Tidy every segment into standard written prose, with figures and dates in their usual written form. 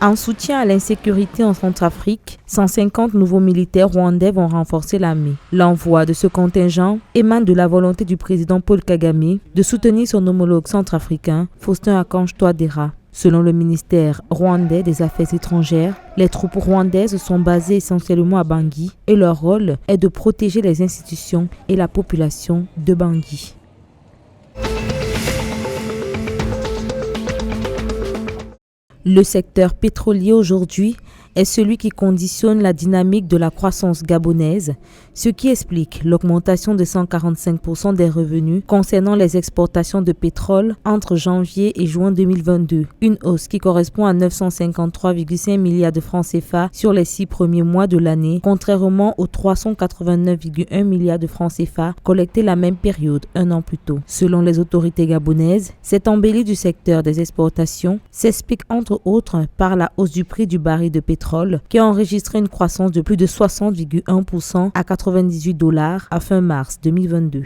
En soutien à l'insécurité en Centrafrique, 150 nouveaux militaires rwandais vont renforcer l'armée. L'envoi de ce contingent émane de la volonté du président Paul Kagame de soutenir son homologue centrafricain, Faustin Archange Touadéra. Selon le ministère rwandais des Affaires étrangères, les troupes rwandaises sont basées essentiellement à Bangui et leur rôle est de protéger les institutions et la population de Bangui. Le secteur pétrolier aujourd'hui est celui qui conditionne la dynamique de la croissance gabonaise, ce qui explique l'augmentation de 145% des revenus concernant les exportations de pétrole entre janvier et juin 2022, une hausse qui correspond à 953,5 milliards de francs CFA sur les 6 premiers mois de l'année, contrairement aux 389,1 milliards de francs CFA collectés la même période un an plus tôt. Selon les autorités gabonaises, cette embellie du secteur des exportations s'explique entre autres par la hausse du prix du baril de pétrole qui a enregistré une croissance de plus de 60,1% à $98 à fin mars 2022.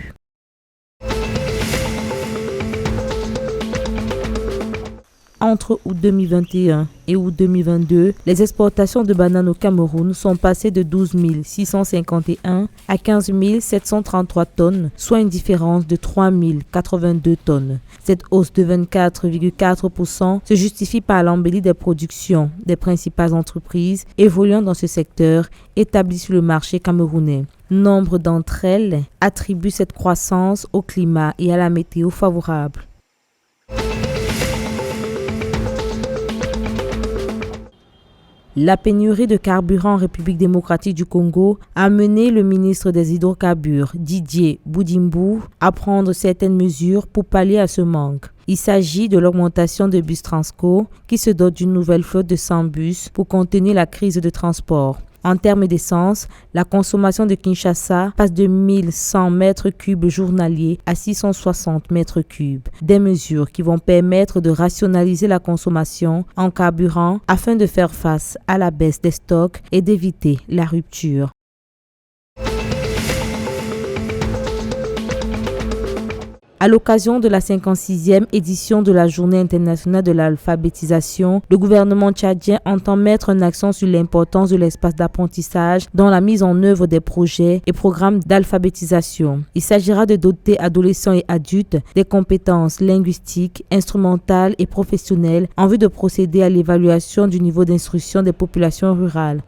Entre août 2021 et août 2022, les exportations de bananes au Cameroun sont passées de 12 651 à 15 733 tonnes, soit une différence de 3 082 tonnes. Cette hausse de 24,4% se justifie par l'embellie des productions des principales entreprises évoluant dans ce secteur établies sur le marché camerounais. Nombre d'entre elles attribuent cette croissance au climat et à la météo favorable. La pénurie de carburant en République démocratique du Congo a mené le ministre des Hydrocarbures, Didier Boudimbou, à prendre certaines mesures pour pallier à ce manque. Il s'agit de l'augmentation de Bus Transco, qui se dote d'une nouvelle flotte de 100 bus pour contenir la crise de transport. En termes d'essence, la consommation de Kinshasa passe de 1100 mètres cubes journaliers à 660 mètres cubes. Des mesures qui vont permettre de rationaliser la consommation en carburant afin de faire face à la baisse des stocks et d'éviter la rupture. À l'occasion de la 56e édition de la Journée internationale de l'alphabétisation, le gouvernement tchadien entend mettre un accent sur l'importance de l'espace d'apprentissage dans la mise en œuvre des projets et programmes d'alphabétisation. Il s'agira de doter adolescents et adultes des compétences linguistiques, instrumentales et professionnelles en vue de procéder à l'évaluation du niveau d'instruction des populations rurales.